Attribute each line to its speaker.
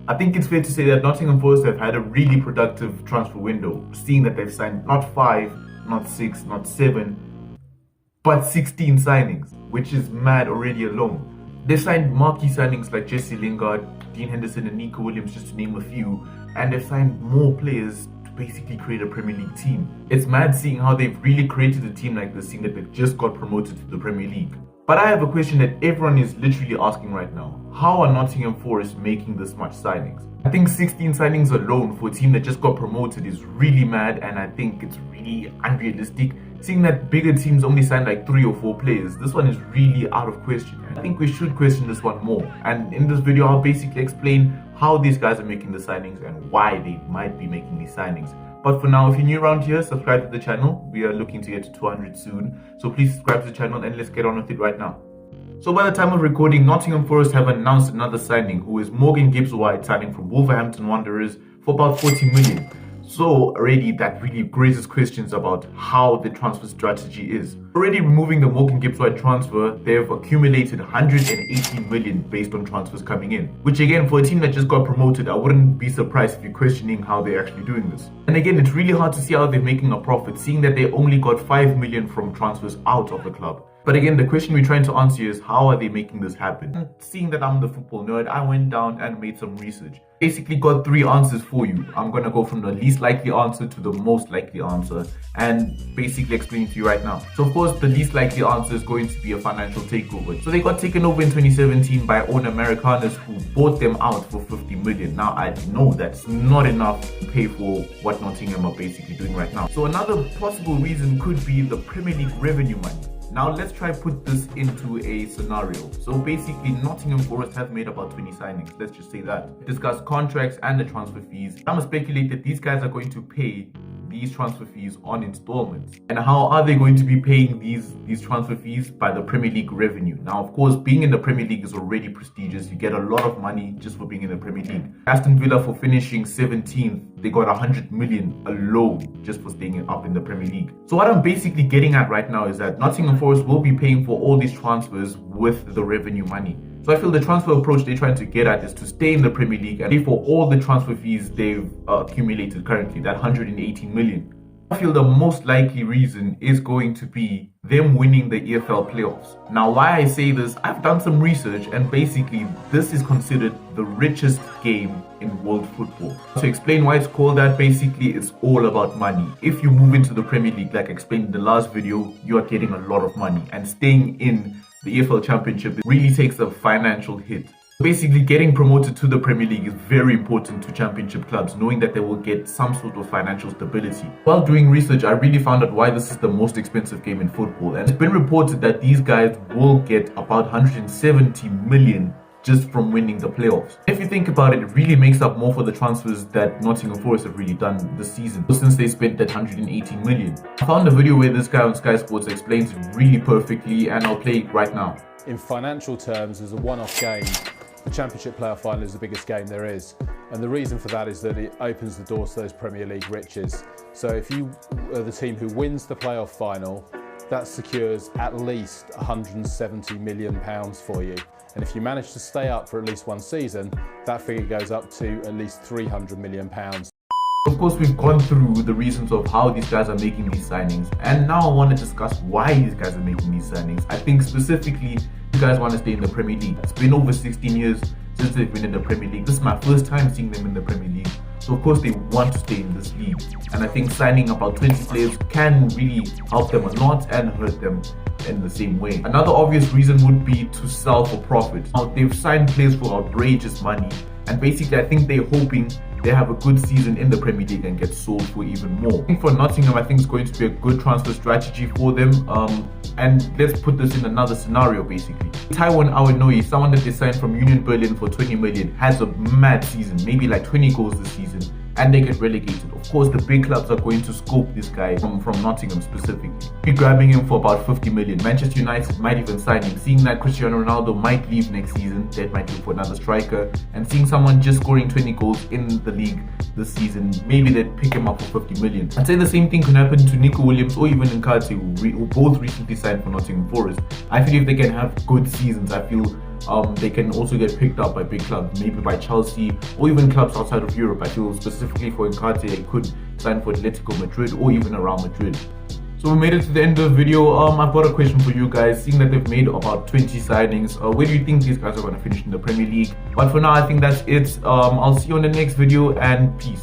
Speaker 1: I think it's fair to say that Nottingham Forest have had a really productive transfer window, seeing that they've signed not 5, not 6, not 7, but 16 signings, which is mad already alone. They've signed marquee signings like Jesse Lingard, Dean Henderson and Nico Williams, just to name a few, and they've signed more players to basically create a Premier League team. It's mad seeing how they've really created a team like this, seeing that they've just got promoted to the Premier League. But I have a question that everyone is literally asking right now. How are Nottingham Forest making this much signings? I think 16 signings alone for a team that just got promoted is really mad, and I think it's really unrealistic. Seeing that bigger teams only sign like 3 or 4 players, this one is really out of question. I think we should question this one more. And in this video, I'll basically explain how these guys are making the signings and why they might be making these signings. But for now, if you're new around here, subscribe to the channel. We are looking to get to 200 soon. So please subscribe to the channel and let's get on with it right now. So by the time of recording, Nottingham Forest have announced another signing, who is Morgan Gibbs-White, signing from Wolverhampton Wanderers for about 40 million. So already that really raises questions about how the transfer strategy is. Already removing the Morgan Gibbs-White transfer, they've accumulated 118 million based on transfers coming in. Which again, for a team that just got promoted, I wouldn't be surprised if you're questioning how they're actually doing this. And again, it's really hard to see how they're making a profit, seeing that they only got 5 million from transfers out of the club. But again, the question we're trying to answer is, how are they making this happen? And seeing that I'm the football nerd, I went down and made some research. Basically got 3 answers for you. I'm going to go from the least likely answer to the most likely answer and basically explain to you right now. So of course, the least likely answer is going to be a financial takeover. So they got taken over in 2017 by owner Americanus, who bought them out for 50 million. Now I know that's not enough to pay for what Nottingham are basically doing right now. So another possible reason could be the Premier League revenue money. Now let's try put this into a scenario. So basically, Nottingham Forest have made about 20 signings. Let's just say that. Discuss contracts and the transfer fees. I'm gonna speculate that these guys are going to pay these transfer fees on installments. And how are they going to be paying these transfer fees? By the Premier League revenue. Now, of course, being in the Premier League is already prestigious. You get a lot of money just for being in the Premier League. Aston Villa, for finishing 17th, they got 100 million alone just for staying up in the Premier League. So what I'm basically getting at right now is that Nottingham Forest will be paying for all these transfers with the revenue money. So I feel the transfer approach they're trying to get at is to stay in the Premier League and pay for all the transfer fees they've accumulated currently, that 118 million. I feel the most likely reason is going to be them winning the EFL playoffs. Now, why I say this, I've done some research and basically this is considered the richest game in world football. To explain why it's called that, basically it's all about money. If you move into the Premier League, like I explained in the last video, you are getting a lot of money, and staying in the EFL Championship really takes a financial hit. Basically, getting promoted to the Premier League is very important to Championship clubs, knowing that they will get some sort of financial stability. While doing research, I really found out why this is the most expensive game in football, and it's been reported that these guys will get about 170 million just from winning the playoffs. If you think about it, it really makes up more for the transfers that Nottingham Forest have really done this season, since they spent that 118 million. I found a video where this guy on Sky Sports explains it really perfectly, and I'll play it right now.
Speaker 2: In financial terms, as a one-off game, the Championship playoff final is the biggest game there is. And the reason for that is that it opens the doors to those Premier League riches. So if you are the team who wins the playoff final, that secures at least £170 million for you. And if you manage to stay up for at least one season, that figure goes up to at least £300 million.
Speaker 1: Of course, we've gone through the reasons of how these guys are making these signings, and now I want to discuss why these guys are making these signings. I think specifically, you guys want to stay in the Premier League. It's been over 16 years since they've been in the Premier League. This is my first time seeing them in the Premier League. So of course they want to stay in this league. And I think signing about 20 players can really help them a lot and hurt them in the same way. Another obvious reason would be to sell for profit. Now, they've signed players for outrageous money. And basically, I think they're hoping they have a good season in the Premier League and get sold for even more. I think for Nottingham, I think it's going to be a good transfer strategy for them. And let's put this in another scenario, basically. Taiwan Awanoi, someone that they signed from Union Berlin for 20 million, has a mad season, maybe like 20 goals this season, and they get relegated. Of course, the big clubs are going to scope this guy from Nottingham specifically. Be grabbing him for about 50 million. Manchester United might even sign him. Seeing that Cristiano Ronaldo might leave next season, they might look for another striker. And seeing someone just scoring 20 goals in the league this season, maybe they'd pick him up for 50 million. I'd say the same thing can happen to Nico Williams or even Nkate, who both recently signed for Nottingham Forest. I feel if they can have good seasons, I feel they can also get picked up by big clubs, maybe by Chelsea or even clubs outside of Europe. I feel specifically for Nkate, he could sign for Atletico Madrid or even Real Madrid. So we made it to the end of the video. I've got a question for you guys. Seeing that they've made about 20 signings, where do you think these guys are going to finish in the Premier League? But for now, I think that's it. I'll see you on the next video, and peace.